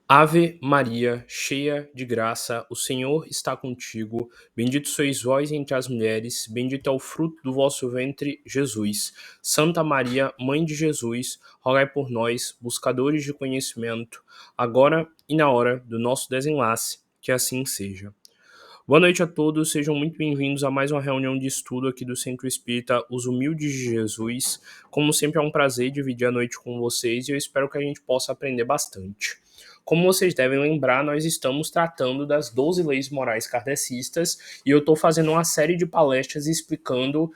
Ave Maria, cheia de graça, o Senhor está contigo. Bendito sois vós entre as mulheres, bendito é o fruto do vosso ventre, Jesus. Santa Maria, Mãe de Jesus, rogai por nós, buscadores de conhecimento, agora e na hora do nosso desenlace. Que assim seja. Boa noite a todos, sejam muito bem-vindos a mais uma reunião de estudo aqui do Centro Espírita Os Humildes de Jesus. Como sempre, é um prazer dividir a noite com vocês e eu espero que a gente possa aprender bastante. Como vocês devem lembrar, nós estamos tratando das 12 leis morais kardecistas e eu estou fazendo uma série de palestras explicando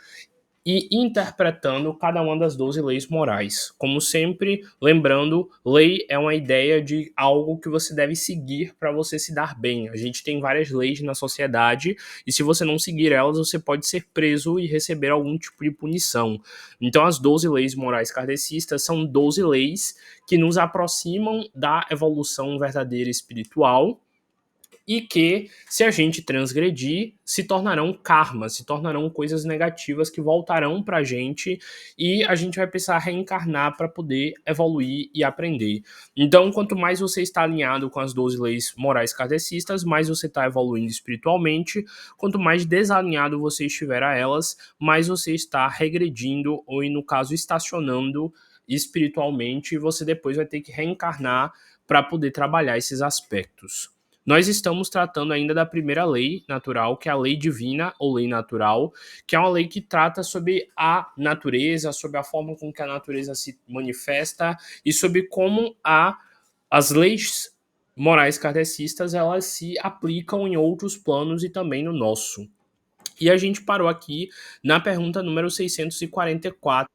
e interpretando cada uma das 12 leis morais. Como sempre, lembrando, lei é uma ideia de algo que você deve seguir para você se dar bem. A gente tem várias leis na sociedade e se você não seguir elas, você pode ser preso e receber algum tipo de punição. Então, as 12 leis morais kardecistas são 12 leis que nos aproximam da evolução verdadeira espiritual e que, se a gente transgredir, se tornarão karmas, se tornarão coisas negativas que voltarão para a gente e a gente vai precisar reencarnar para poder evoluir e aprender. Então, quanto mais você está alinhado com as 12 leis morais kardecistas, mais você está evoluindo espiritualmente. Quanto mais desalinhado você estiver a elas, mais você está regredindo ou, no caso, estacionando espiritualmente e você depois vai ter que reencarnar para poder trabalhar esses aspectos. Nós estamos tratando ainda da primeira lei natural, que é a lei divina ou lei natural, que é uma lei que trata sobre a natureza, sobre a forma com que a natureza se manifesta e sobre como as leis morais kardecistas elas se aplicam em outros planos e também no nosso. E a gente parou aqui na pergunta número 644,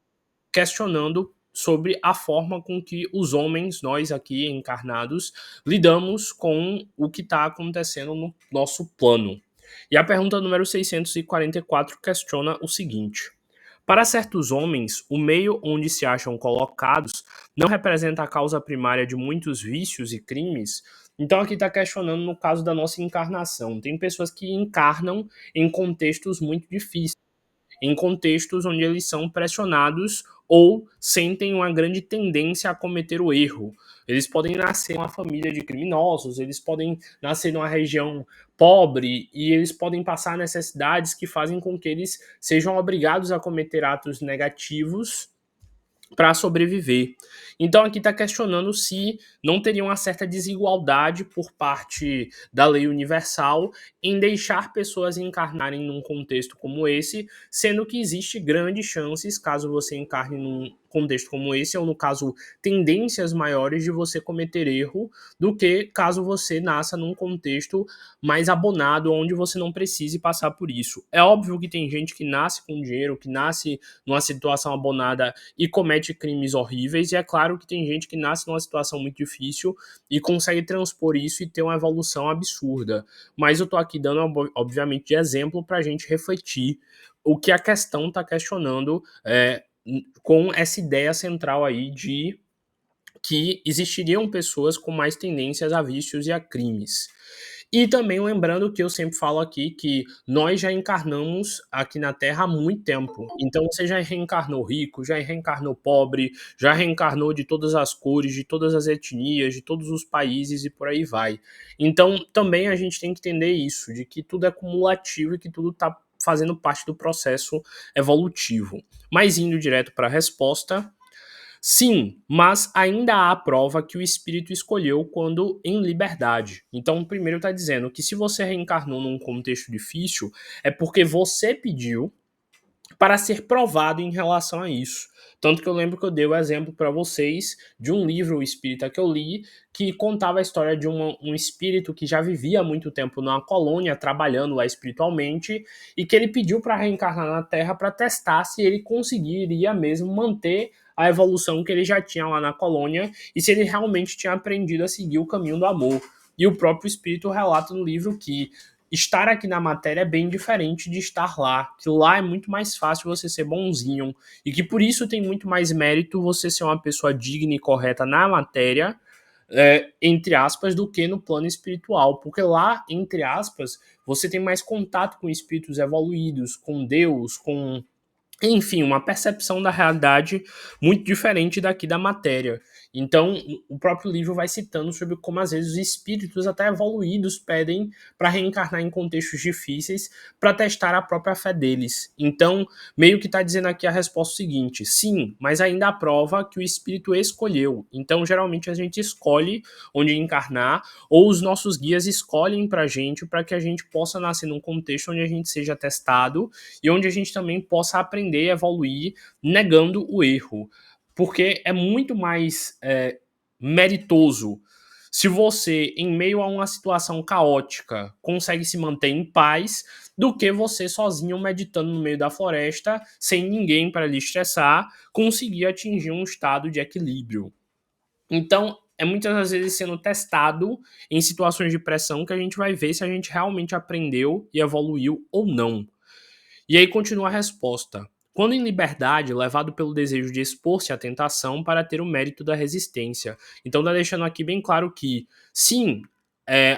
questionando sobre a forma com que os homens, nós aqui encarnados, lidamos com o que está acontecendo no nosso plano. E a pergunta número 644 questiona o seguinte: para certos homens, o meio onde se acham colocados não representa a causa primária de muitos vícios e crimes? Então aqui está questionando no caso da nossa encarnação. Tem pessoas que encarnam em contextos muito difíceis, em contextos onde eles são pressionados ou sentem uma grande tendência a cometer o erro. Eles podem nascer em uma família de criminosos, eles podem nascer numa região pobre e eles podem passar necessidades que fazem com que eles sejam obrigados a cometer atos negativos para sobreviver. Então aqui está questionando se não teria uma certa desigualdade por parte da lei universal em deixar pessoas encarnarem num contexto como esse, sendo que existe grandes chances, caso você encarne num contexto como esse, ou no caso, tendências maiores de você cometer erro, do que caso você nasça num contexto mais abonado, onde você não precise passar por isso. É óbvio que tem gente que nasce com dinheiro, que nasce numa situação abonada e comete crimes horríveis, e é claro que tem gente que nasce numa situação muito difícil e consegue transpor isso e ter uma evolução absurda. Mas eu tô aqui dando, obviamente, de exemplo para a gente refletir o que a questão está questionando com essa ideia central aí de que existiriam pessoas com mais tendências a vícios e a crimes. E também lembrando que eu sempre falo aqui que nós já encarnamos aqui na Terra há muito tempo. Então você já reencarnou rico, já reencarnou pobre, já reencarnou de todas as cores, de todas as etnias, de todos os países e por aí vai. Então também a gente tem que entender isso, de que tudo é cumulativo e que tudo está fazendo parte do processo evolutivo. Mas indo direto para a resposta, sim, mas ainda há prova que o espírito escolheu quando em liberdade. Então, primeiro está dizendo que se você reencarnou num contexto difícil, é porque você pediu para ser provado em relação a isso. Tanto que eu lembro que eu dei o exemplo para vocês de um livro espírita que eu li, que contava a história de um espírito que já vivia há muito tempo numa colônia, trabalhando lá espiritualmente, e que ele pediu para reencarnar na Terra para testar se ele conseguiria mesmo manter a evolução que ele já tinha lá na colônia e se ele realmente tinha aprendido a seguir o caminho do amor. E o próprio espírito relata no livro que estar aqui na matéria é bem diferente de estar lá, que lá é muito mais fácil você ser bonzinho e que por isso tem muito mais mérito você ser uma pessoa digna e correta na matéria, entre aspas, do que no plano espiritual, porque lá, entre aspas, você tem mais contato com espíritos evoluídos, com Deus, enfim, uma percepção da realidade muito diferente daqui da matéria. Então, o próprio livro vai citando sobre como às vezes os espíritos até evoluídos pedem para reencarnar em contextos difíceis para testar a própria fé deles. Então, meio que está dizendo aqui a resposta seguinte: sim, mas ainda há prova que o espírito escolheu. Então, geralmente a gente escolhe onde encarnar, ou os nossos guias escolhem para que a gente possa nascer num contexto onde a gente seja testado e onde a gente também possa aprender e evoluir negando o erro. Porque é muito mais meritoso se você, em meio a uma situação caótica, consegue se manter em paz, do que você sozinho meditando no meio da floresta, sem ninguém para lhe estressar, conseguir atingir um estado de equilíbrio. Então, é muitas das vezes sendo testado em situações de pressão que a gente vai ver se a gente realmente aprendeu e evoluiu ou não. E aí continua a resposta. Quando em liberdade, levado pelo desejo de expor-se à tentação para ter o mérito da resistência. Então tá deixando aqui bem claro que, sim,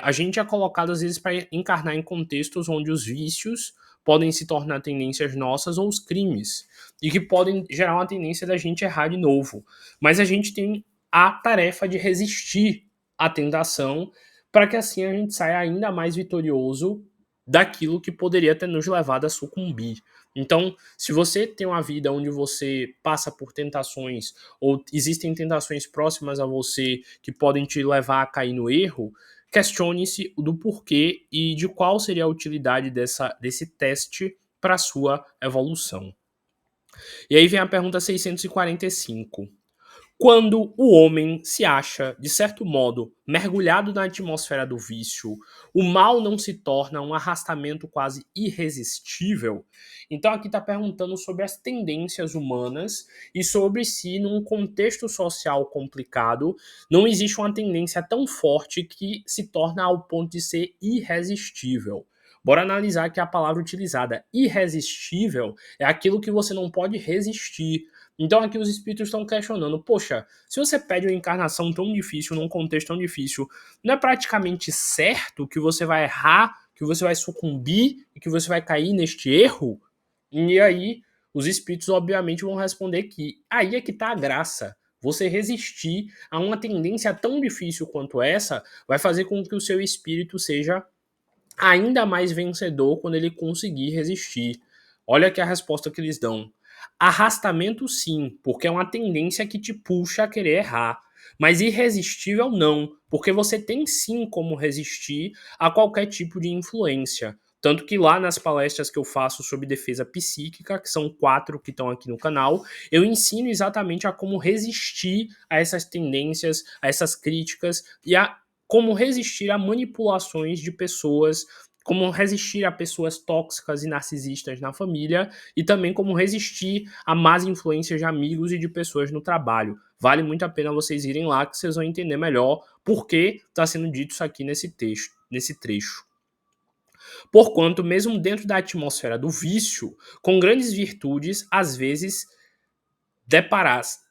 a gente é colocado às vezes para encarnar em contextos onde os vícios podem se tornar tendências nossas ou os crimes, e que podem gerar uma tendência da gente errar de novo. Mas a gente tem a tarefa de resistir à tentação para que assim a gente saia ainda mais vitorioso daquilo que poderia ter nos levado a sucumbir. Então, se você tem uma vida onde você passa por tentações ou existem tentações próximas a você que podem te levar a cair no erro, questione-se do porquê e de qual seria a utilidade desse teste para a sua evolução. E aí vem a pergunta 645. Quando o homem se acha, de certo modo, mergulhado na atmosfera do vício, o mal não se torna um arrastamento quase irresistível? Então aqui está perguntando sobre as tendências humanas e sobre se, num contexto social complicado, não existe uma tendência tão forte que se torna ao ponto de ser irresistível. Bora analisar aqui a palavra utilizada. Irresistível é aquilo que você não pode resistir. Então aqui os espíritos estão questionando, poxa, se você pede uma encarnação tão difícil, num contexto tão difícil, não é praticamente certo que você vai errar, que você vai sucumbir e que você vai cair neste erro? E aí os espíritos obviamente vão responder que aí é que está a graça. Você resistir a uma tendência tão difícil quanto essa vai fazer com que o seu espírito seja ainda mais vencedor quando ele conseguir resistir. Olha aqui a resposta que eles dão. Arrastamento sim, porque é uma tendência que te puxa a querer errar. Mas irresistível não, porque você tem sim como resistir a qualquer tipo de influência. Tanto que lá nas palestras que eu faço sobre defesa psíquica, que são 4 que estão aqui no canal, eu ensino exatamente a como resistir a essas tendências, a essas críticas e a como resistir a manipulações de pessoas, como resistir a pessoas tóxicas e narcisistas na família e também como resistir a más influências de amigos e de pessoas no trabalho. Vale muito a pena vocês irem lá que vocês vão entender melhor por que está sendo dito isso aqui nesse texto, nesse trecho. Porquanto, mesmo dentro da atmosfera do vício, com grandes virtudes, às vezes deparas.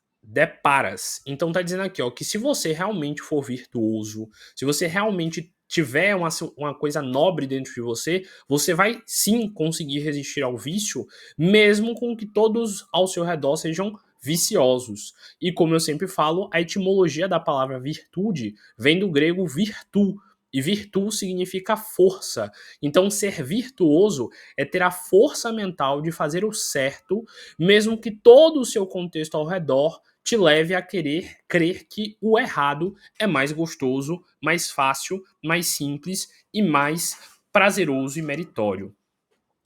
Então tá dizendo aqui, ó, que se você realmente for virtuoso, se você realmente tiver uma coisa nobre dentro de você, você vai sim conseguir resistir ao vício, mesmo com que todos ao seu redor sejam viciosos. E como eu sempre falo, a etimologia da palavra virtude vem do grego virtu, e virtu significa força. Então, ser virtuoso é ter a força mental de fazer o certo, mesmo que todo o seu contexto ao redor te leve a querer crer que o errado é mais gostoso, mais fácil, mais simples e mais prazeroso e meritório.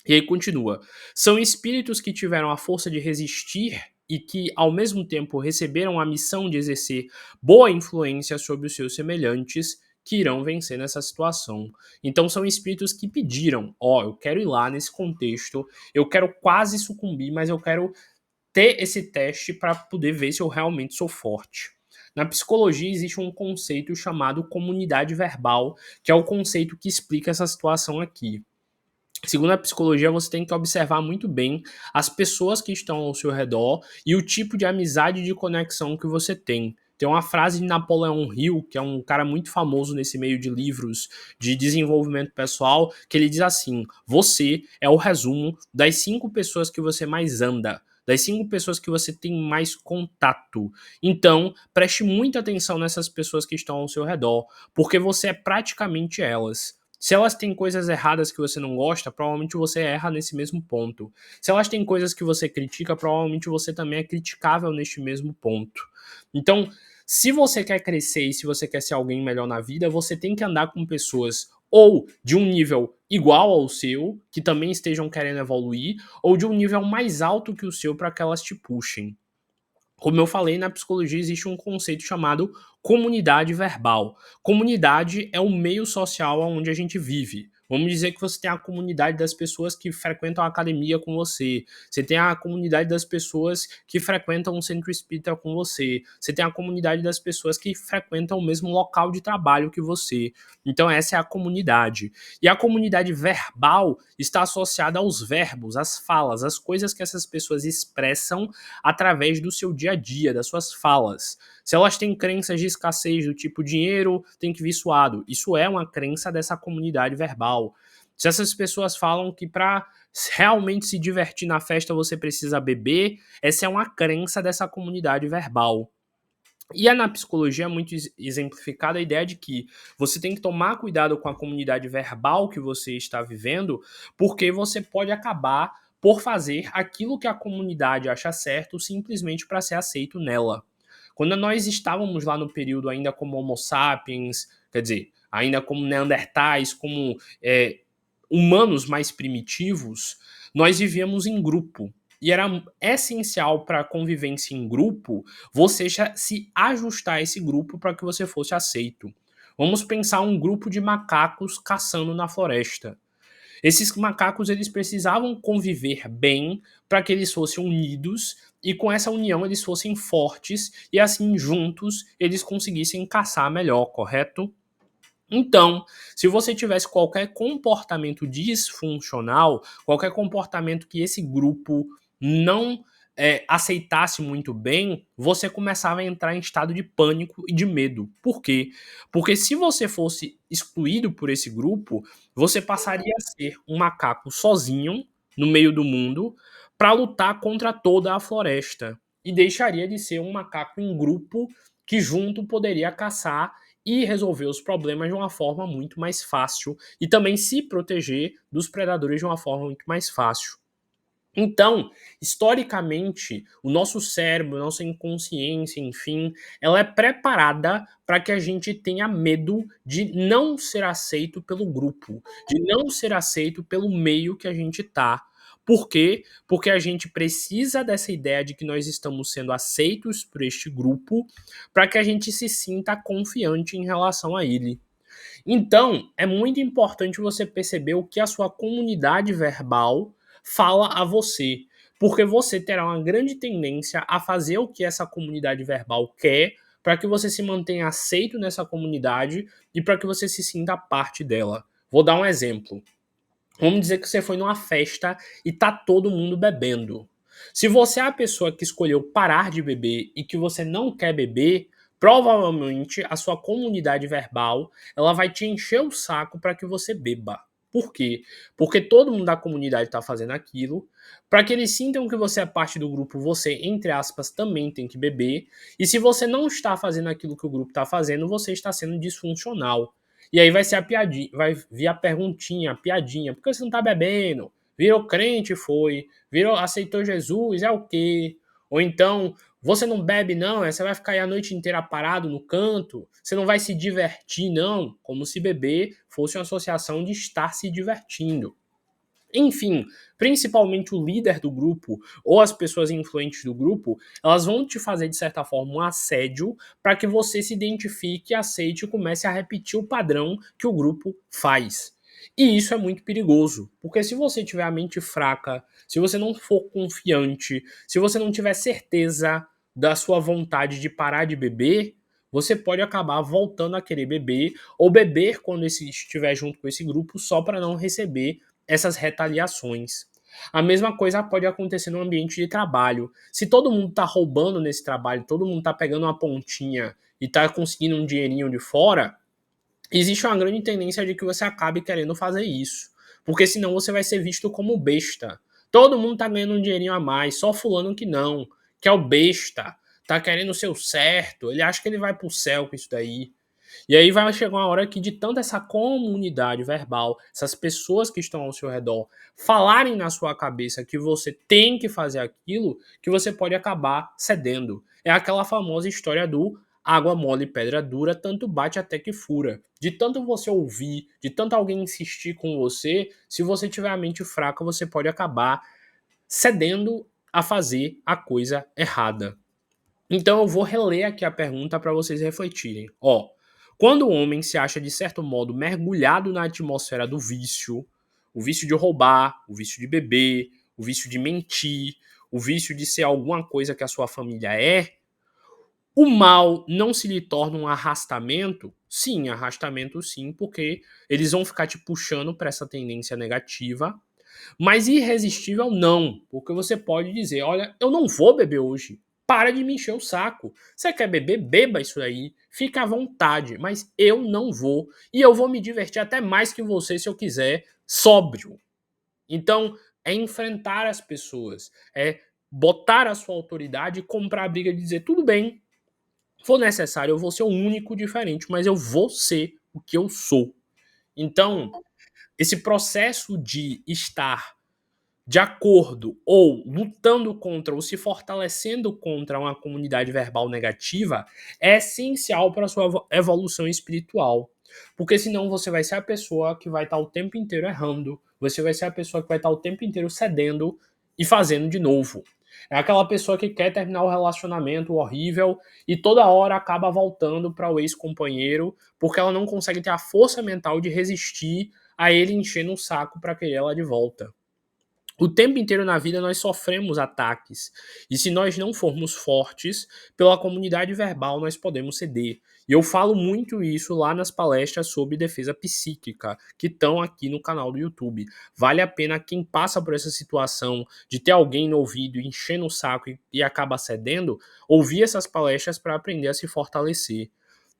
E aí continua. São espíritos que tiveram a força de resistir e que, ao mesmo tempo, receberam a missão de exercer boa influência sobre os seus semelhantes que irão vencer nessa situação. Então são espíritos que pediram, eu quero ir lá nesse contexto, eu quero quase sucumbir, mas eu quero ter esse teste para poder ver se eu realmente sou forte. Na psicologia existe um conceito chamado comunidade verbal, que é o conceito que explica essa situação aqui. Segundo a psicologia, você tem que observar muito bem as pessoas que estão ao seu redor e o tipo de amizade e de conexão que você tem. Tem uma frase de Napoleão Hill, que é um cara muito famoso nesse meio de livros de desenvolvimento pessoal, que ele diz assim: você é o resumo das 5 pessoas que você mais anda. das 5 pessoas que você tem mais contato. Então, preste muita atenção nessas pessoas que estão ao seu redor, porque você é praticamente elas. Se elas têm coisas erradas que você não gosta, provavelmente você erra nesse mesmo ponto. Se elas têm coisas que você critica, provavelmente você também é criticável neste mesmo ponto. Então, se você quer crescer e se você quer ser alguém melhor na vida, você tem que andar com pessoas ou de um nível igual ao seu, que também estejam querendo evoluir, ou de um nível mais alto que o seu para que elas te puxem. Como eu falei, na psicologia existe um conceito chamado comunidade verbal. Comunidade é o meio social onde a gente vive. Vamos dizer que você tem a comunidade das pessoas que frequentam a academia com você. Você tem a comunidade das pessoas que frequentam um centro espírita com você. Você tem a comunidade das pessoas que frequentam o mesmo local de trabalho que você. Então, essa é a comunidade. E a comunidade verbal está associada aos verbos, às falas, às coisas que essas pessoas expressam através do seu dia a dia, das suas falas. Se elas têm crenças de escassez do tipo dinheiro tem que vir suado, isso é uma crença dessa comunidade verbal. Se essas pessoas falam que para realmente se divertir na festa você precisa beber, essa é uma crença dessa comunidade verbal. E na psicologia é muito exemplificada a ideia de que você tem que tomar cuidado com a comunidade verbal que você está vivendo, porque você pode acabar por fazer aquilo que a comunidade acha certo simplesmente para ser aceito nela. Quando nós estávamos lá no período ainda como Homo sapiens, quer dizer, ainda como Neandertais, como humanos mais primitivos, nós vivíamos em grupo. E era essencial para a convivência em grupo você já se ajustar a esse grupo para que você fosse aceito. Vamos pensar um grupo de macacos caçando na floresta. Esses macacos eles precisavam conviver bem para que eles fossem unidos e com essa união eles fossem fortes e assim juntos eles conseguissem caçar melhor, correto? Então, se você tivesse qualquer comportamento disfuncional, qualquer comportamento que esse grupo não aceitasse muito bem, você começava a entrar em estado de pânico e de medo. Por quê? Porque se você fosse excluído por esse grupo, você passaria a ser um macaco sozinho no meio do mundo para lutar contra toda a floresta. E deixaria de ser um macaco em grupo que junto poderia caçar e resolver os problemas de uma forma muito mais fácil e também se proteger dos predadores de uma forma muito mais fácil. Então, historicamente, o nosso cérebro, a nossa inconsciência, enfim, ela é preparada para que a gente tenha medo de não ser aceito pelo grupo, de não ser aceito pelo meio que a gente tá. Por quê? Porque a gente precisa dessa ideia de que nós estamos sendo aceitos por este grupo para que a gente se sinta confiante em relação a ele. Então, é muito importante você perceber o que a sua comunidade verbal fala a você, porque você terá uma grande tendência a fazer o que essa comunidade verbal quer, para que você se mantenha aceito nessa comunidade e para que você se sinta parte dela. Vou dar um exemplo. Vamos dizer que você foi numa festa e tá todo mundo bebendo. Se você é a pessoa que escolheu parar de beber e que você não quer beber, provavelmente a sua comunidade verbal ela vai te encher o saco para que você beba. Por quê? Porque todo mundo da comunidade está fazendo aquilo, para que eles sintam que você é parte do grupo, você, entre aspas, também tem que beber. E se você não está fazendo aquilo que o grupo está fazendo, você está sendo disfuncional. E aí vai ser a piadinha, vai vir a perguntinha, a piadinha. Por que você não tá bebendo? Virou crente, foi. Virou, aceitou Jesus, é o quê? Ou então, você não bebe não, você vai ficar aí a noite inteira parado no canto, você não vai se divertir não, como se beber fosse uma associação de estar se divertindo. Enfim, principalmente o líder do grupo ou as pessoas influentes do grupo, elas vão te fazer de certa forma um assédio para que você se identifique, aceite e comece a repetir o padrão que o grupo faz. E isso é muito perigoso, porque se você tiver a mente fraca, se você não for confiante, se você não tiver certeza da sua vontade de parar de beber, você pode acabar voltando a querer beber ou beber quando estiver junto com esse grupo só para não receber essas retaliações. A mesma coisa pode acontecer no ambiente de trabalho. Se todo mundo está roubando nesse trabalho, todo mundo está pegando uma pontinha e está conseguindo um dinheirinho de fora, existe uma grande tendência de que você acabe querendo fazer isso. Porque senão você vai ser visto como besta. Todo mundo tá ganhando um dinheirinho a mais, só fulano que não, que é o besta, tá querendo ser o certo, ele acha que ele vai pro céu com isso daí. E aí vai chegar uma hora que de tanta essa comunidade verbal, essas pessoas que estão ao seu redor, falarem na sua cabeça que você tem que fazer aquilo, que você pode acabar cedendo. É aquela famosa história do água mole, pedra dura, tanto bate até que fura. De tanto você ouvir, de tanto alguém insistir com você, se você tiver a mente fraca, você pode acabar cedendo a fazer a coisa errada. Então eu vou reler aqui a pergunta para vocês refletirem. Ó, quando o homem se acha de certo modo mergulhado na atmosfera do vício, o vício de roubar, o vício de beber, o vício de mentir, o vício de ser alguma coisa que a sua família é, o mal não se lhe torna um arrastamento? Sim, arrastamento sim, porque eles vão ficar te puxando para essa tendência negativa, mas irresistível não, porque você pode dizer, olha, eu não vou beber hoje. Para de me encher o saco. Você quer beber? Beba isso aí. Fica à vontade, mas eu não vou. E eu vou me divertir até mais que você se eu quiser, sóbrio. Então, é enfrentar as pessoas, é botar a sua autoridade e comprar a briga de dizer, tudo bem, for necessário, eu vou ser o único diferente, mas eu vou ser o que eu sou. Então, esse processo de estar de acordo ou lutando contra ou se fortalecendo contra uma comunidade verbal negativa é essencial para a sua evolução espiritual. Porque senão você vai ser a pessoa que vai estar o tempo inteiro errando, você vai ser a pessoa que vai estar o tempo inteiro cedendo e fazendo de novo. É aquela pessoa que quer terminar o relacionamento horrível e toda hora acaba voltando para o ex-companheiro porque ela não consegue ter a força mental de resistir a ele enchendo o saco para querer ela de volta. O tempo inteiro na vida nós sofremos ataques. E se nós não formos fortes, pela comunidade verbal nós podemos ceder. E eu falo muito isso lá nas palestras sobre defesa psíquica, que estão aqui no canal do YouTube. Vale a pena quem passa por essa situação de ter alguém no ouvido enchendo o saco e acaba cedendo, ouvir essas palestras para aprender a se fortalecer.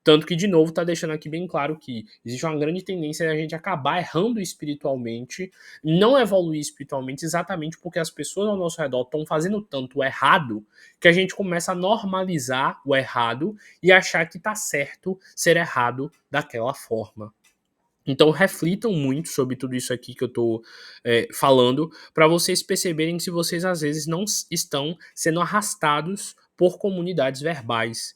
Tanto que, de novo, tá deixando aqui bem claro que existe uma grande tendência de a gente acabar errando espiritualmente, não evoluir espiritualmente, exatamente porque as pessoas ao nosso redor estão fazendo tanto errado que a gente começa a normalizar o errado e achar que tá certo ser errado daquela forma. Então reflitam muito sobre tudo isso aqui que eu tô falando, para vocês perceberem se vocês às vezes não estão sendo arrastados por comunidades verbais.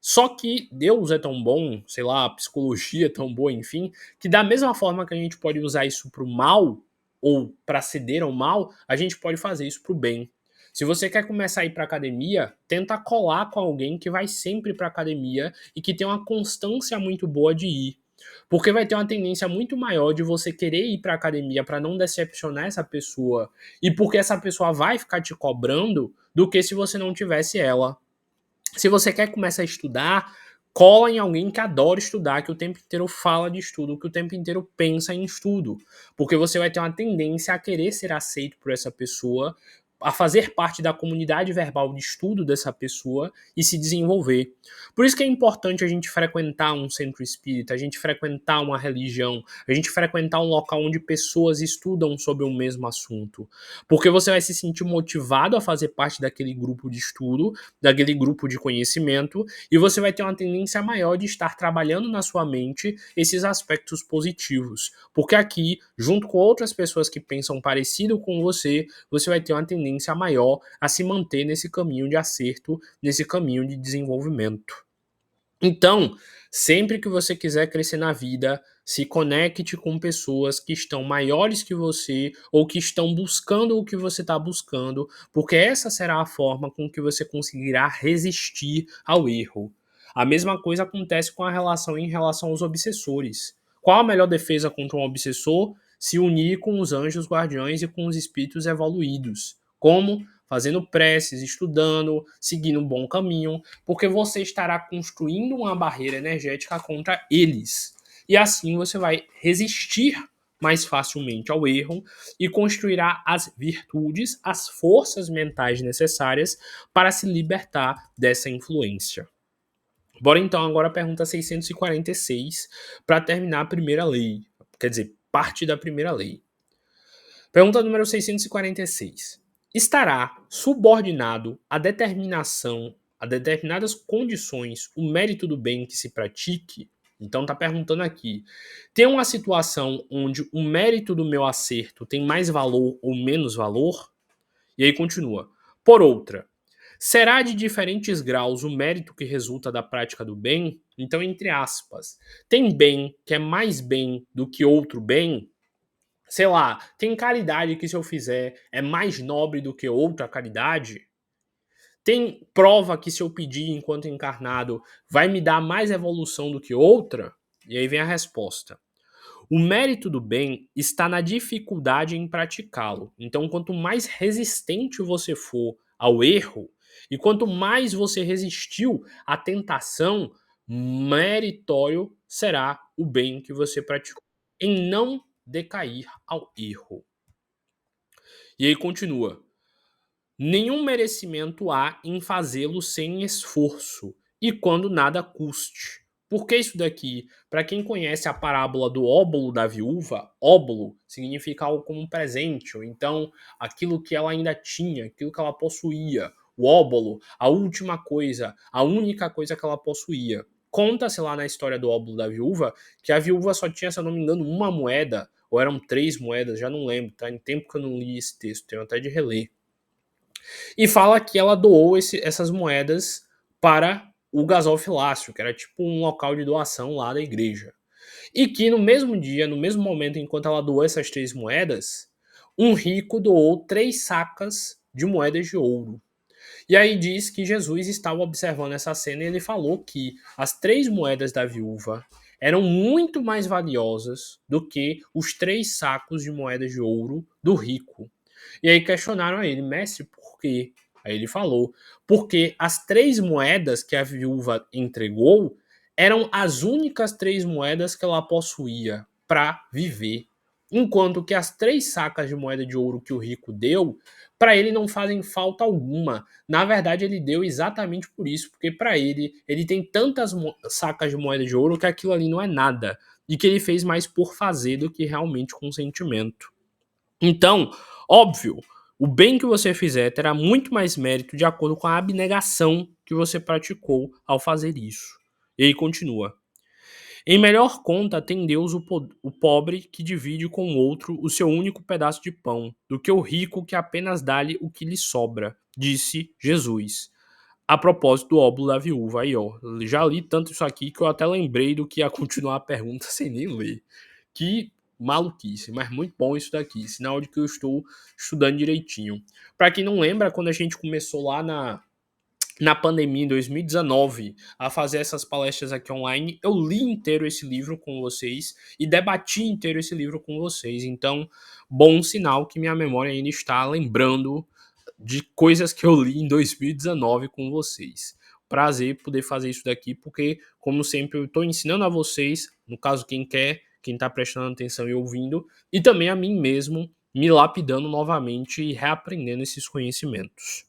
Só que Deus é tão bom, sei lá, a psicologia é tão boa, enfim, que da mesma forma que a gente pode usar isso para o mal, ou para ceder ao mal, a gente pode fazer isso para o bem. Se você quer começar a ir para academia, tenta colar com alguém que vai sempre para academia e que tem uma constância muito boa de ir. Porque vai ter uma tendência muito maior de você querer ir para academia para não decepcionar essa pessoa e porque essa pessoa vai ficar te cobrando do que se você não tivesse ela. Se você quer começar a estudar, cola em alguém que adora estudar, que o tempo inteiro fala de estudo, que o tempo inteiro pensa em estudo. Porque você vai ter uma tendência a querer ser aceito por essa pessoa, a fazer parte da comunidade verbal de estudo dessa pessoa e se desenvolver. Por isso que é importante a gente frequentar um centro espírita, a gente frequentar uma religião, a gente frequentar um local onde pessoas estudam sobre o mesmo assunto. Porque você vai se sentir motivado a fazer parte daquele grupo de estudo, daquele grupo de conhecimento, e você vai ter uma tendência maior de estar trabalhando na sua mente esses aspectos positivos. Porque aqui, junto com outras pessoas que pensam parecido com você, você vai ter uma tendência maior a se manter nesse caminho de acerto, nesse caminho de desenvolvimento. Então, sempre que você quiser crescer na vida, se conecte com pessoas que estão maiores que você ou que estão buscando o que você está buscando, porque essa será a forma com que você conseguirá resistir ao erro. A mesma coisa acontece com a relação em relação aos obsessores. Qual a melhor defesa contra um obsessor? Se unir com os anjos guardiões e com os espíritos evoluídos. Como? Fazendo preces, estudando, seguindo um bom caminho, porque você estará construindo uma barreira energética contra eles. E assim você vai resistir mais facilmente ao erro e construirá as virtudes, as forças mentais necessárias para se libertar dessa influência. Bora então agora a pergunta 646 para terminar a primeira lei, quer dizer, parte da primeira lei. Pergunta número 646. Estará subordinado à determinação, a determinadas condições, o mérito do bem que se pratique? Então está perguntando aqui. Tem uma situação onde o mérito do meu acerto tem mais valor ou menos valor? E aí continua. Por outra, será de diferentes graus o mérito que resulta da prática do bem? Então, entre aspas, tem bem que é mais bem do que outro bem? Sei lá, tem caridade que se eu fizer é mais nobre do que outra caridade? Tem prova que se eu pedir enquanto encarnado vai me dar mais evolução do que outra? E aí vem a resposta. O mérito do bem está na dificuldade em praticá-lo. Então, quanto mais resistente você for ao erro, e quanto mais você resistiu à tentação, meritório será o bem que você praticou, em não decair ao erro. E aí continua. Nenhum merecimento há em fazê-lo sem esforço, e quando nada custe. Por que isso daqui? Para quem conhece a parábola do óbolo da viúva, óbolo significa algo como um presente, ou então aquilo que ela ainda tinha, aquilo que ela possuía. O óbolo, a última coisa, a única coisa que ela possuía. Conta-se lá na história do óbolo da viúva que a viúva só tinha, se eu não me engano, uma moeda, ou eram 3 moedas, já não lembro, tá? Em tempo que eu não li esse texto, tenho até de reler. E fala que ela doou essas moedas para o gasofilácio, que era tipo um local de doação lá da igreja. E que no mesmo dia, no mesmo momento, enquanto ela doou essas 3 moedas, um rico doou 3 sacas de moedas de ouro. E aí diz que Jesus estava observando essa cena e ele falou que as 3 moedas da viúva eram muito mais valiosas do que os 3 sacos de moedas de ouro do rico. E aí questionaram a ele, mestre, por quê? Aí ele falou, porque as 3 moedas que a viúva entregou eram as únicas 3 moedas que ela possuía para viver. Enquanto que as 3 sacas de moeda de ouro que o rico deu, para ele não fazem falta alguma. Na verdade, ele deu exatamente por isso, porque para ele tem tantas sacas de moeda de ouro que aquilo ali não é nada. E que ele fez mais por fazer do que realmente com sentimento. Então, óbvio, o bem que você fizer terá muito mais mérito de acordo com a abnegação que você praticou ao fazer isso. E aí continua. Em melhor conta tem Deus o pobre que divide com o outro o seu único pedaço de pão, do que o rico que apenas dá-lhe o que lhe sobra, disse Jesus. A propósito do óbolo da viúva, aí ó, já li tanto isso aqui que eu até lembrei do que ia continuar a pergunta sem nem ler. Que maluquice, mas muito bom isso daqui, sinal de que eu estou estudando direitinho. Para quem não lembra, quando a gente começou lá na pandemia em 2019 a fazer essas palestras aqui online, eu li inteiro esse livro com vocês e debati inteiro esse livro com vocês. Então, bom sinal que minha memória ainda está lembrando de coisas que eu li em 2019 com vocês. Prazer poder fazer isso daqui, porque, como sempre, eu estou ensinando a vocês, no caso, quem quer, quem está prestando atenção e ouvindo, e também a mim mesmo, me lapidando novamente e reaprendendo esses conhecimentos.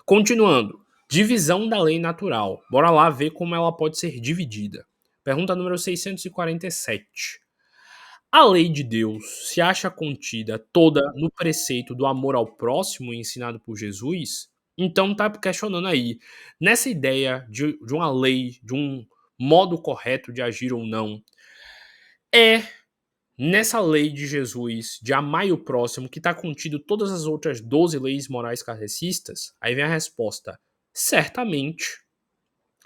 Continuando, divisão da lei natural. Bora lá ver como ela pode ser dividida. Pergunta número 647. A lei de Deus se acha contida toda no preceito do amor ao próximo ensinado por Jesus? Então tá questionando aí, nessa ideia de uma lei, de um modo correto de agir ou não, é nessa lei de Jesus de amar o próximo que está contido todas as outras 12 leis morais kardecistas? Aí vem a resposta, certamente.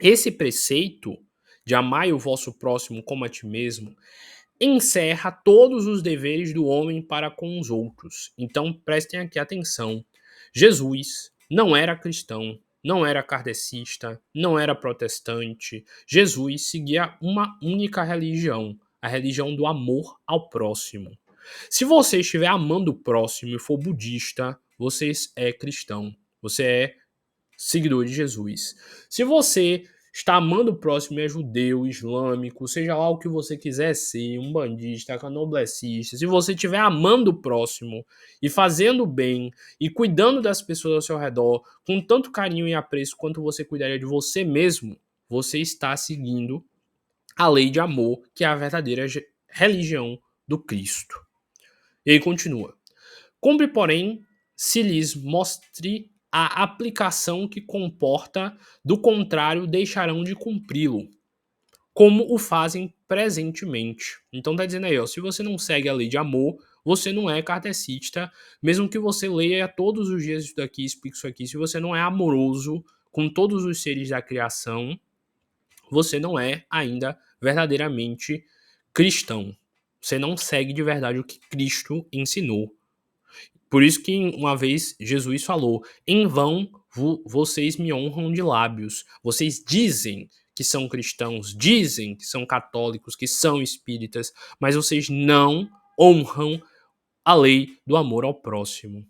Esse preceito de amar o vosso próximo como a ti mesmo encerra todos os deveres do homem para com os outros. Então prestem aqui atenção. Jesus não era cristão, não era kardecista, não era protestante. Jesus seguia uma única religião, a religião do amor ao próximo. Se você estiver amando o próximo e for budista, você é cristão, você é seguidor de Jesus. Se você está amando o próximo, é judeu, islâmico, seja lá o que você quiser ser, um bandista, canoblecista, se você estiver amando o próximo e fazendo bem e cuidando das pessoas ao seu redor com tanto carinho e apreço quanto você cuidaria de você mesmo, você está seguindo a lei de amor, que é a verdadeira religião do Cristo. E aí continua. Cumpre, porém, se lhes mostre a aplicação que comporta, do contrário, deixarão de cumpri-lo, como o fazem presentemente. Então tá dizendo aí, ó, se você não segue a lei de amor, você não é kardecista, mesmo que você leia todos os dias isso daqui, explique isso aqui, se você não é amoroso com todos os seres da criação, você não é ainda verdadeiramente cristão. Você não segue de verdade o que Cristo ensinou. Por isso que uma vez Jesus falou: em vão vocês me honram de lábios. Vocês dizem que são cristãos, dizem que são católicos, que são espíritas, mas vocês não honram a lei do amor ao próximo.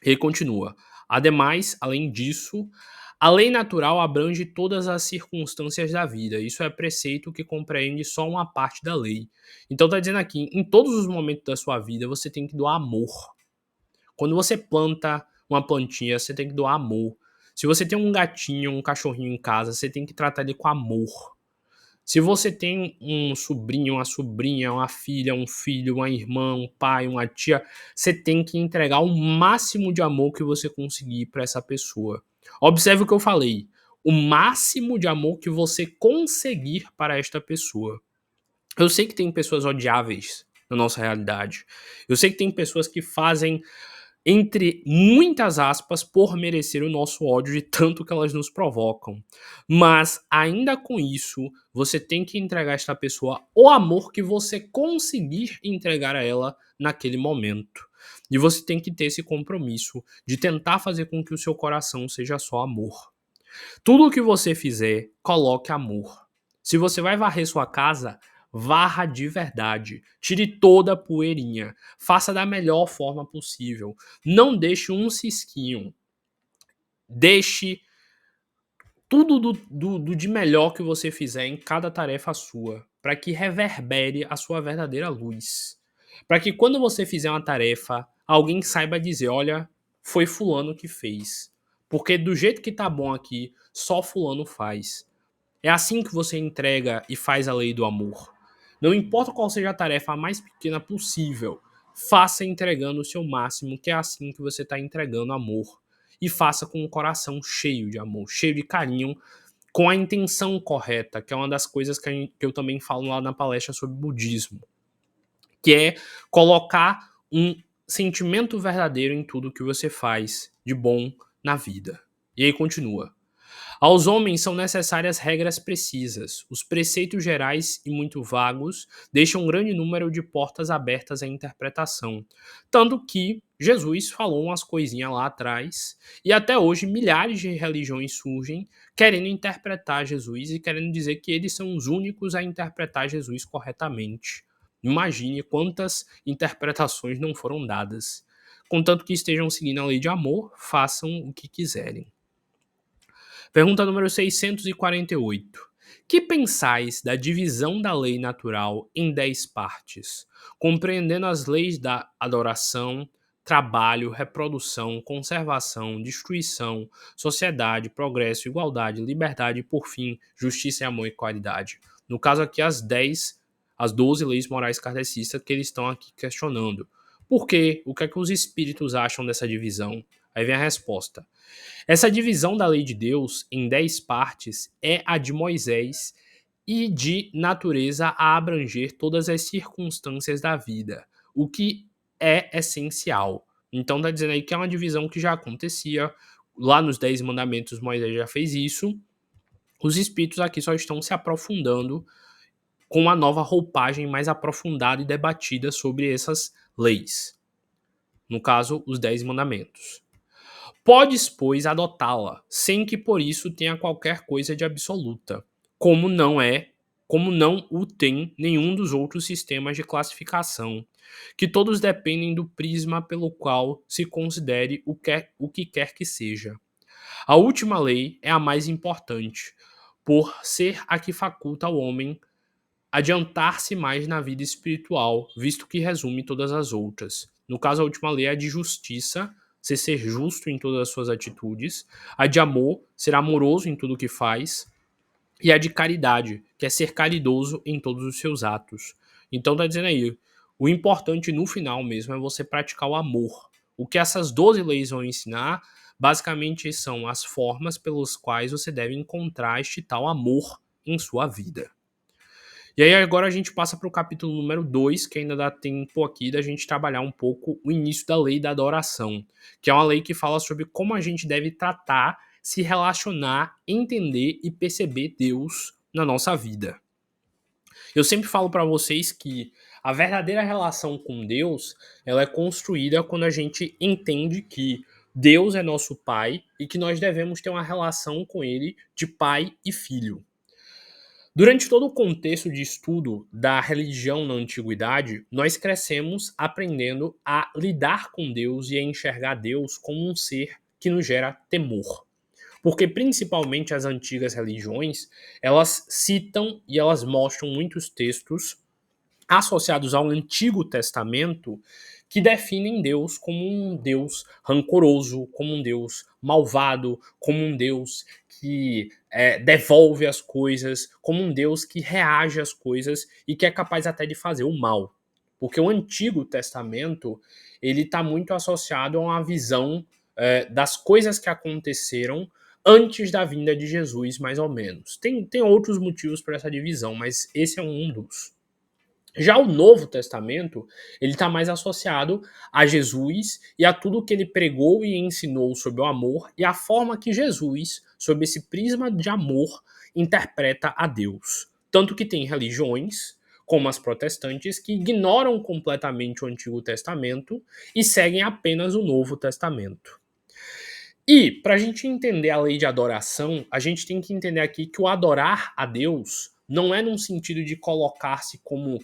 Ele continua. Ademais, além disso, a lei natural abrange todas as circunstâncias da vida. Isso é preceito que compreende só uma parte da lei. Então está dizendo aqui, em todos os momentos da sua vida, você tem que doar amor. Quando você planta uma plantinha, você tem que doar amor. Se você tem um gatinho, um cachorrinho em casa, você tem que tratar ele com amor. Se você tem um sobrinho, uma sobrinha, uma filha, um filho, uma irmã, um pai, uma tia, você tem que entregar o máximo de amor que você conseguir para essa pessoa. Observe o que eu falei. O máximo de amor que você conseguir para esta pessoa. Eu sei que tem pessoas odiáveis na nossa realidade. Eu sei que tem pessoas que fazem, entre muitas aspas, por merecer o nosso ódio de tanto que elas nos provocam. Mas, ainda com isso, você tem que entregar a esta pessoa o amor que você conseguir entregar a ela naquele momento. E você tem que ter esse compromisso de tentar fazer com que o seu coração seja só amor. Tudo o que você fizer, coloque amor. Se você vai varrer sua casa, varra de verdade. Tire toda a poeirinha. Faça da melhor forma possível. Não deixe um cisquinho. Deixe tudo do de melhor que você fizer em cada tarefa sua, para que reverbere a sua verdadeira luz. Para que quando você fizer uma tarefa, alguém saiba dizer, olha, foi fulano que fez. Porque do jeito que tá bom aqui, só fulano faz. É assim que você entrega e faz a lei do amor. Não importa qual seja a tarefa mais pequena possível, faça entregando o seu máximo, que é assim que você está entregando amor. E faça com o coração cheio de amor, cheio de carinho, com a intenção correta, que é uma das coisas que eu também falo lá na palestra sobre budismo, que é colocar um sentimento verdadeiro em tudo que você faz de bom na vida. E aí continua. Aos homens são necessárias regras precisas. Os preceitos gerais e muito vagos deixam um grande número de portas abertas à interpretação. Tanto que Jesus falou umas coisinhas lá atrás, e até hoje milhares de religiões surgem querendo interpretar Jesus e querendo dizer que eles são os únicos a interpretar Jesus corretamente. Imagine quantas interpretações não foram dadas. Contanto que estejam seguindo a lei de amor, façam o que quiserem. Pergunta número 648. Que pensais da divisão da lei natural em 10 partes, compreendendo as leis da adoração, trabalho, reprodução, conservação, destruição, sociedade, progresso, igualdade, liberdade e, por fim, justiça, amor e caridade? No caso aqui, as 12 leis morais kardecistas que eles estão aqui questionando. Por quê? O que é que os espíritos acham dessa divisão? Aí vem a resposta. Essa divisão da lei de Deus em 10 partes é a de Moisés e de natureza a abranger todas as circunstâncias da vida, o que é essencial. Então está dizendo aí que é uma divisão que já acontecia, lá nos 10 mandamentos Moisés já fez isso, os espíritos aqui só estão se aprofundando com uma nova roupagem mais aprofundada e debatida sobre essas leis. No caso, os 10 mandamentos. Podes, pois, adotá-la, sem que por isso tenha qualquer coisa de absoluta, como não o tem nenhum dos outros sistemas de classificação, que todos dependem do prisma pelo qual se considere o que quer que seja. A última lei é a mais importante, por ser a que faculta ao homem adiantar-se mais na vida espiritual, visto que resume todas as outras. No caso, a última lei é a de justiça, você ser justo em todas as suas atitudes, a de amor, ser amoroso em tudo que faz, e a de caridade, que é ser caridoso em todos os seus atos. Então tá dizendo aí, O importante no final mesmo é você praticar o amor. O que essas 12 leis vão ensinar, basicamente são as formas pelas quais você deve encontrar este tal amor em sua vida. E aí agora a gente passa para o capítulo número 2, que ainda dá tempo aqui da gente trabalhar um pouco o início da lei da adoração, que é uma lei que fala sobre como a gente deve tratar, se relacionar, entender e perceber Deus na nossa vida. Eu sempre falo para vocês que a verdadeira relação com Deus, ela é construída quando a gente entende que Deus é nosso pai e que nós devemos ter uma relação com ele de pai e filho. Durante todo o contexto de estudo da religião na antiguidade, nós crescemos aprendendo a lidar com Deus e a enxergar Deus como um ser que nos gera temor. Porque principalmente as antigas religiões, elas citam e elas mostram muitos textos associados ao Antigo Testamento que definem Deus como um Deus rancoroso, como um Deus malvado, como um Deus que devolve as coisas, como um Deus que reage às coisas e que é capaz até de fazer o mal. Porque o Antigo Testamento ele está muito associado a uma visão das coisas que aconteceram antes da vinda de Jesus, mais ou menos. Tem outros motivos para essa divisão, mas esse é um dos. Já o Novo Testamento, ele está mais associado a Jesus e a tudo que ele pregou e ensinou sobre o amor e a forma que Jesus, sob esse prisma de amor, interpreta a Deus. Tanto que tem religiões, como as protestantes, que ignoram completamente o Antigo Testamento e seguem apenas o Novo Testamento. E, para a gente entender a lei de adoração, a gente tem que entender aqui que o adorar a Deus não é num sentido de colocar-se como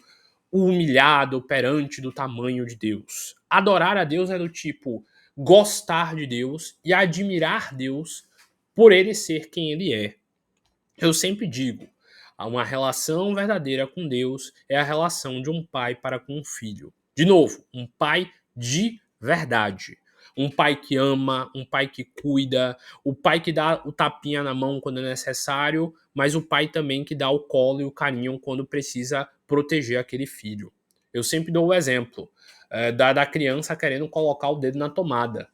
o humilhado perante do tamanho de Deus. Adorar a Deus é do tipo gostar de Deus e admirar Deus por ele ser quem ele é. Eu sempre digo, uma relação verdadeira com Deus é a relação de um pai para com um filho. De novo, um pai de verdade. Um pai que ama, um pai que cuida, o pai que dá o tapinha na mão quando é necessário, mas o pai também que dá o colo e o carinho quando precisa proteger aquele filho. Eu sempre dou o exemplo da criança querendo colocar o dedo na tomada.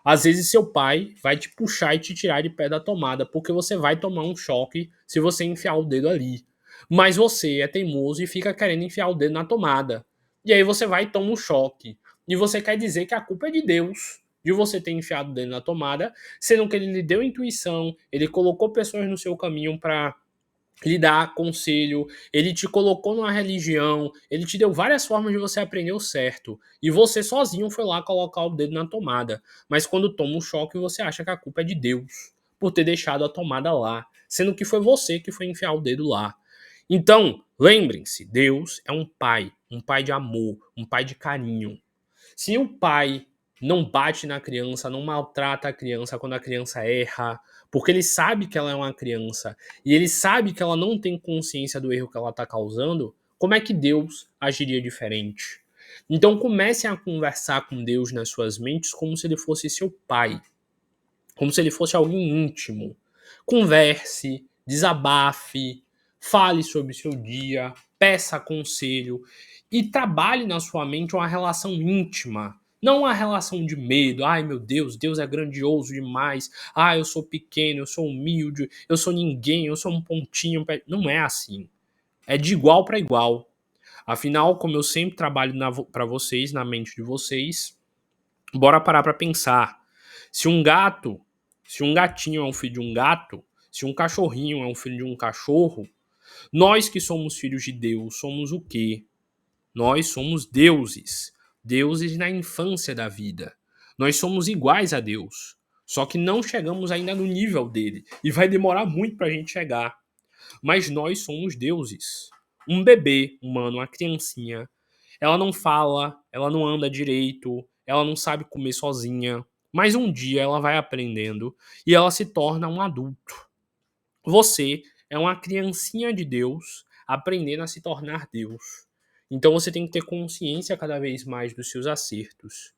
Às vezes seu pai vai te puxar e te tirar de pé da tomada, porque você vai tomar um choque se você enfiar o dedo ali. Mas você é teimoso e fica querendo enfiar o dedo na tomada. E aí você vai e toma um choque. E você quer dizer que a culpa é de Deus, de você ter enfiado o dedo na tomada, sendo que ele lhe deu intuição, ele colocou pessoas no seu caminho para lhe dar conselho, ele te colocou numa religião, ele te deu várias formas de você aprender o certo. E você sozinho foi lá colocar o dedo na tomada. Mas quando toma um choque, você acha que a culpa é de Deus por ter deixado a tomada lá, sendo que foi você que foi enfiar o dedo lá. Então, lembrem-se, Deus é um pai de amor, um pai de carinho. Se o pai não bate na criança, não maltrata a criança quando a criança erra, porque ele sabe que ela é uma criança e ele sabe que ela não tem consciência do erro que ela está causando, como é que Deus agiria diferente? Então comecem a conversar com Deus nas suas mentes como se ele fosse seu pai, como se ele fosse alguém íntimo. Converse, desabafe, fale sobre seu dia, peça conselho e trabalhe na sua mente uma relação íntima. Não uma relação de medo. Ai meu Deus, Deus é grandioso demais. Ah, eu sou pequeno, eu sou humilde, eu sou ninguém, eu sou um pontinho. Não é assim. É de igual para igual. Afinal, como eu sempre trabalho para vocês, na mente de vocês, bora parar para pensar. Se um gato, se um gatinho é um filho de um gato, se um cachorrinho é um filho de um cachorro, nós que somos filhos de Deus somos o quê? Nós somos deuses. Deuses na infância da vida. Nós somos iguais a Deus. Só que não chegamos ainda no nível dele. E vai demorar muito para a gente chegar. Mas nós somos deuses. Um bebê humano, uma criancinha, ela não fala, ela não anda direito, ela não sabe comer sozinha. Mas um dia ela vai aprendendo e ela se torna um adulto. Você é uma criancinha de Deus aprendendo a se tornar Deus. Então você tem que ter consciência cada vez mais dos seus acertos.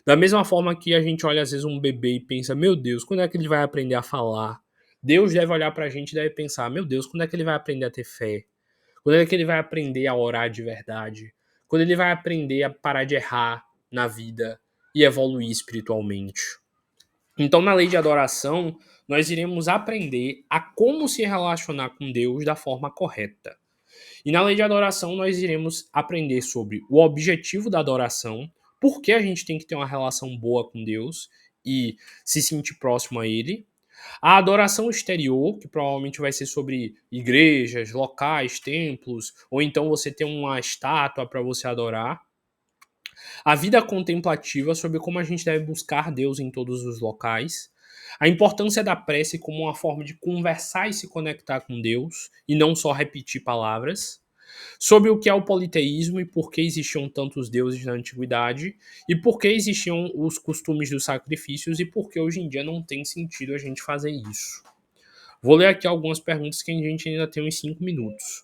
Da mesma forma que a gente olha às vezes um bebê e pensa, meu Deus, quando é que ele vai aprender a falar? Deus deve olhar pra gente e deve pensar, meu Deus, quando é que ele vai aprender a ter fé? Quando é que ele vai aprender a orar de verdade? quando ele vai aprender a parar de errar na vida e evoluir espiritualmente. Então, na lei de adoração, nós iremos aprender a como se relacionar com Deus da forma correta. E na lei de adoração, nós iremos aprender sobre o objetivo da adoração, por que a gente tem que ter uma relação boa com Deus e se sentir próximo a Ele. A adoração exterior, que provavelmente vai ser sobre igrejas, locais, templos, ou então você ter uma estátua para você adorar. A vida contemplativa, sobre como a gente deve buscar Deus em todos os locais. A importância da prece como uma forma de conversar e se conectar com Deus, e não só repetir palavras. Sobre o que é o politeísmo e por que existiam tantos deuses na antiguidade, e por que existiam os costumes dos sacrifícios e por que hoje em dia não tem sentido a gente fazer isso. Vou ler aqui algumas perguntas que a gente ainda tem uns 5 minutos.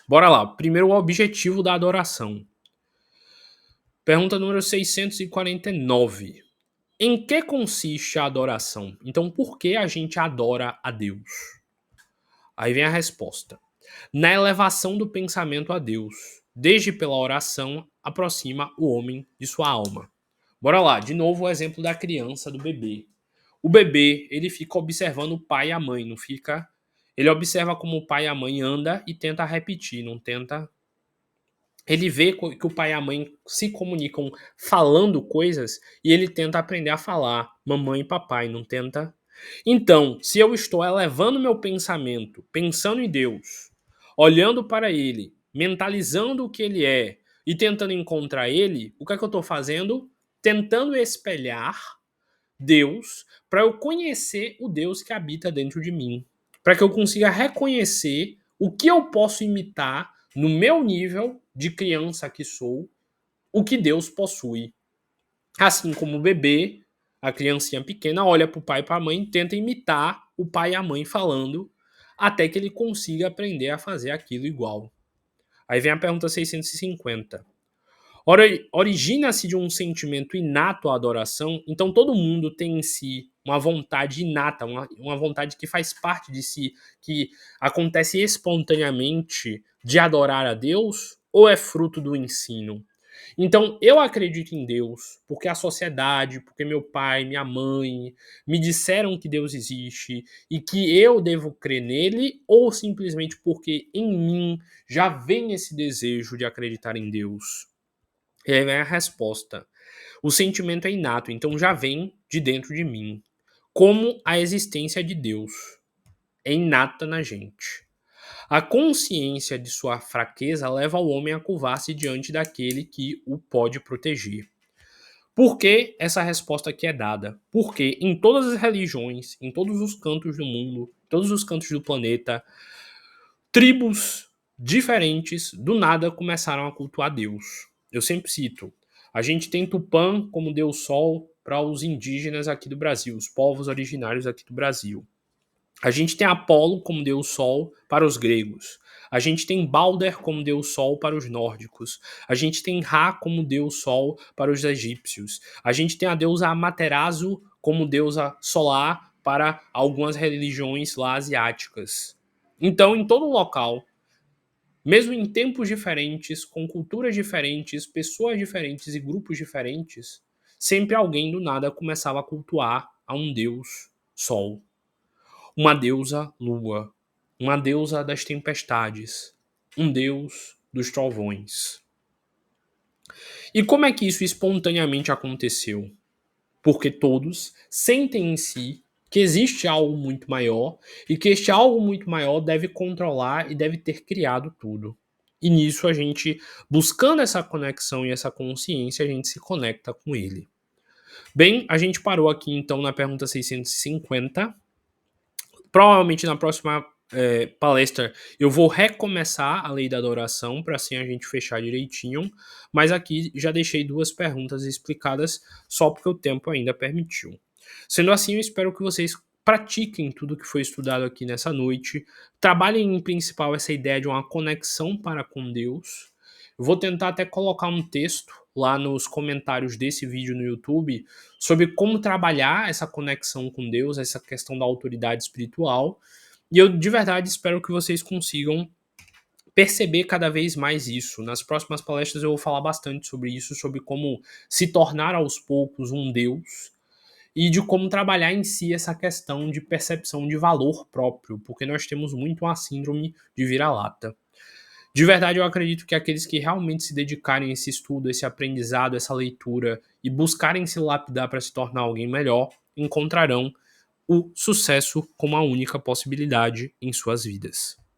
Bora lá. Primeiro, o objetivo da adoração. Pergunta número 649. Em que consiste a adoração? Então, por que a gente adora a Deus? Aí vem a resposta. Na elevação do pensamento a Deus, desde pela oração, aproxima o homem de sua alma. Bora lá, de novo o exemplo da criança, do bebê. O bebê, ele fica observando o pai e a mãe, não fica... Ele observa como o pai e a mãe anda e tenta repetir, não tenta... Ele vê que o pai e a mãe se comunicam falando coisas e ele tenta aprender a falar mamãe e papai, não tenta... Então, se eu estou elevando meu pensamento, pensando em Deus, olhando para Ele, mentalizando o que Ele é e tentando encontrar Ele, o que é que eu estou fazendo? Tentando espelhar Deus para eu conhecer o Deus que habita dentro de mim. Para que eu consiga reconhecer o que eu posso imitar no meu nível de criança que sou, o que Deus possui. Assim como o bebê, a criancinha pequena, olha para o pai e para a mãe, tenta imitar o pai e a mãe falando, até que ele consiga aprender a fazer aquilo igual. Aí vem a pergunta 650. Origina-se de um sentimento inato à adoração, então todo mundo tem em si uma vontade inata, uma vontade que faz parte de si, que acontece espontaneamente de adorar a Deus, ou é fruto do ensino? Então, eu acredito em Deus porque a sociedade, porque meu pai, minha mãe me disseram que Deus existe e que eu devo crer nele, ou simplesmente porque em mim já vem esse desejo de acreditar em Deus? E aí vem a resposta. O sentimento é inato, então já vem de dentro de mim. Como a existência de Deus é inata na gente. A consciência de sua fraqueza leva o homem a curvar-se diante daquele que o pode proteger. Por que essa resposta aqui é dada? Porque em todas as religiões, em todos os cantos do mundo, todos os cantos do planeta, tribos diferentes do nada começaram a cultuar Deus. Eu sempre cito, a gente tem Tupã como Deus Sol para os indígenas aqui do Brasil, os povos originários aqui do Brasil. A gente tem Apolo como Deus Sol para os gregos. A gente tem Balder como Deus Sol para os nórdicos. A gente tem Ra como Deus Sol para os egípcios. A gente tem a deusa Amaterasu como deusa solar para algumas religiões lá asiáticas. Então, em todo local, mesmo em tempos diferentes, com culturas diferentes, pessoas diferentes e grupos diferentes, sempre alguém do nada começava a cultuar a um deus Sol, uma deusa Lua, uma deusa das tempestades, um deus dos trovões. E como é que isso espontaneamente aconteceu? Porque todos sentem em si que existe algo muito maior e que este algo muito maior deve controlar e deve ter criado tudo. E nisso a gente, buscando essa conexão e essa consciência, a gente se conecta com ele. Bem, a gente parou aqui então na pergunta 650. Provavelmente na próxima palestra eu vou recomeçar a lei da adoração para assim a gente fechar direitinho, mas aqui já deixei 2 perguntas explicadas só porque o tempo ainda permitiu. Sendo assim, eu espero que vocês pratiquem tudo que foi estudado aqui nessa noite, trabalhem em principal essa ideia de uma conexão para com Deus. Eu vou tentar até colocar um texto lá nos comentários desse vídeo no YouTube sobre como trabalhar essa conexão com Deus, essa questão da autoridade espiritual. E eu de verdade espero que vocês consigam perceber cada vez mais isso. Nas próximas palestras eu vou falar bastante sobre isso, sobre como se tornar aos poucos um Deus e de como trabalhar em si essa questão de percepção de valor próprio, porque nós temos muito a síndrome de vira-lata. De verdade, eu acredito que aqueles que realmente se dedicarem a esse estudo, esse aprendizado, essa leitura e buscarem se lapidar para se tornar alguém melhor, encontrarão o sucesso como a única possibilidade em suas vidas.